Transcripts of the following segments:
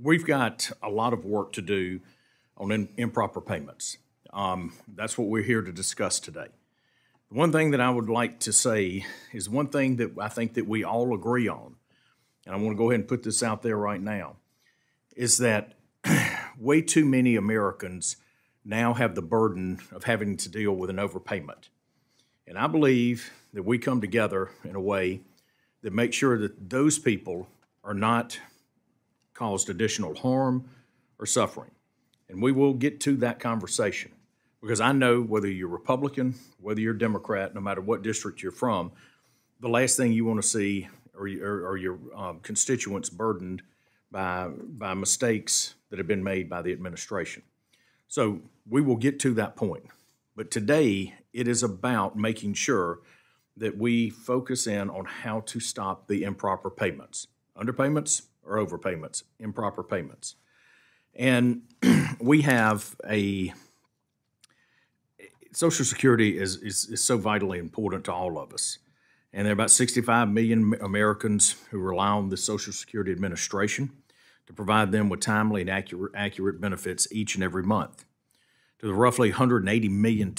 We've got a lot of work to do on improper payments. That's what we're here to discuss today. The one thing that I would like to say is one thing that I think that we all agree on, and I want to go ahead and put this out there right now, is that way too many Americans now have the burden of having to deal with an overpayment. And I believe that we come together in a way that makes sure that those people are not caused additional harm or suffering. And we will get to that conversation because I know whether you're Republican, whether you're Democrat, no matter what district you're from, the last thing you want to see are your constituents burdened by mistakes that have been made by the administration. So we will get to that point. But today, it is about making sure that we focus in on how to stop the improper payments. Underpayments or overpayments, improper payments. And we have Social Security is so vitally important to all of us. And there are about 65 million Americans who rely on the Social Security Administration to provide them with timely and accurate benefits each and every month. To the roughly 180 million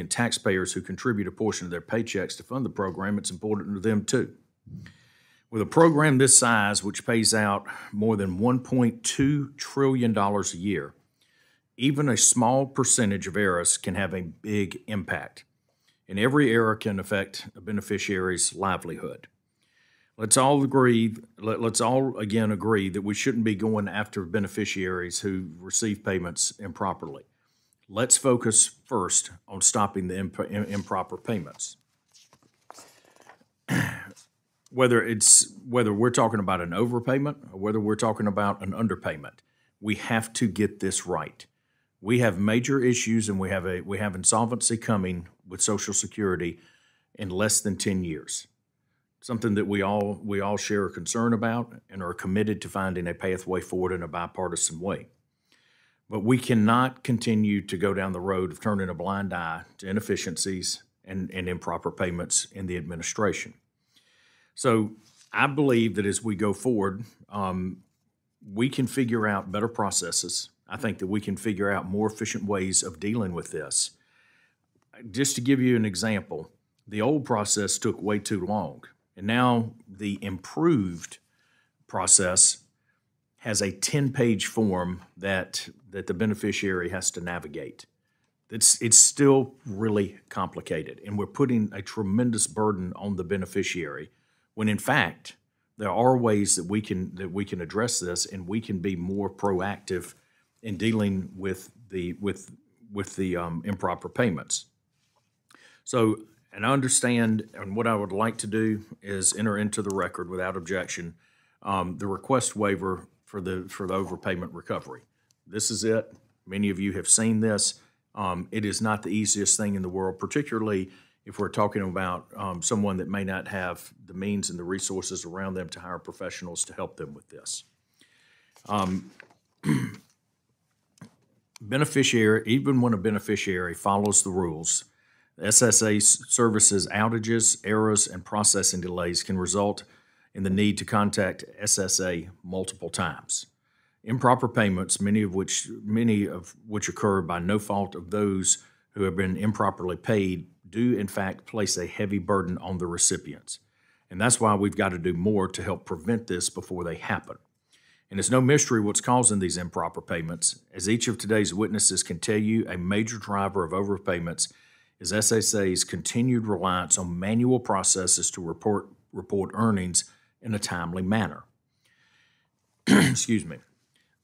taxpayers who contribute a portion of their paychecks to fund the program, it's important to them too. With a program this size, which pays out more than $1.2 trillion a year, even a small percentage of errors can have a big impact, and every error can affect a beneficiary's livelihood. Let's all agree that we shouldn't be going after beneficiaries who receive payments improperly. Let's focus first on stopping the improper payments. Whether we're talking about an overpayment or whether we're talking about an underpayment, we have to get this right. We have major issues, and we have insolvency coming with Social Security in less than 10 years. Something that we all share a concern about and are committed to finding a pathway forward in a bipartisan way. But we cannot continue to go down the road of turning a blind eye to inefficiencies and improper payments in the administration. So I believe that as we go forward, we can figure out better processes. I think that we can figure out more efficient ways of dealing with this. Just to give you an example, the old process took way too long, and now the improved process has a 10-page form that the beneficiary has to navigate. It's still really complicated, and we're putting a tremendous burden on the beneficiary, when in fact there are ways that we can address this, and we can be more proactive in dealing with the improper payments. So, and I understand, and what I would like to do is enter into the record without objection the request waiver for the overpayment recovery. This is it. Many of you have seen this. It is not the easiest thing in the world, particularly if we're talking about someone that may not have the means and the resources around them to hire professionals to help them with this. Even when a beneficiary follows the rules, SSA services outages, errors, and processing delays can result in the need to contact SSA multiple times. Improper payments, many of which occur by no fault of those who have been improperly paid, do in fact place a heavy burden on the recipients. And that's why we've got to do more to help prevent this before they happen. And it's no mystery what's causing these improper payments. As each of today's witnesses can tell you, a major driver of overpayments is SSA's continued reliance on manual processes to report earnings in a timely manner. Excuse me.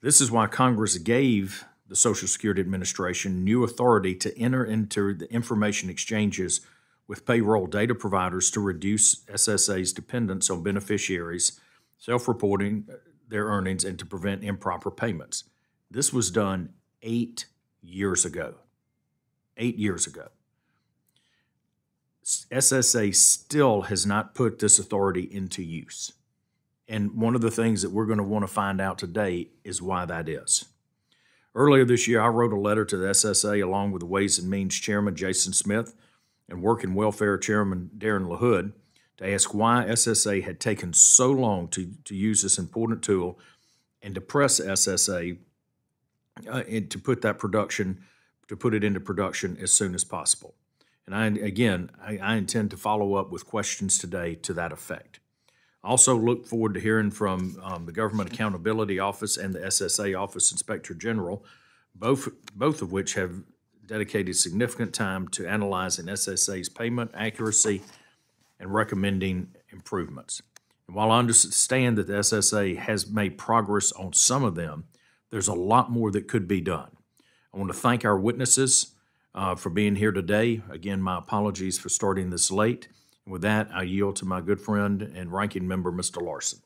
This is why Congress gave the Social Security Administration new authority to enter into the information exchanges with payroll data providers to reduce SSA's dependence on beneficiaries self-reporting their earnings and to prevent improper payments. This was done 8 years ago. 8 years ago. SSA still has not put this authority into use. And one of the things that we're going to want to find out today is why that is. Earlier this year, I wrote a letter to the SSA along with the Ways and Means Chairman Jason Smith and Work and Welfare Chairman Darren LaHood to ask why SSA had taken so long to use this important tool and to press SSA and to put it into production as soon as possible. And I intend to follow up with questions today to that effect. I also look forward to hearing from the Government Accountability Office and the SSA Office Inspector General, both of which have dedicated significant time to analyzing SSA's payment accuracy and recommending improvements. And while I understand that the SSA has made progress on some of them, there's a lot more that could be done. I want to thank our witnesses for being here today. Again, my apologies for starting this late. And with that, I yield to my good friend and ranking member, Mr. Larson.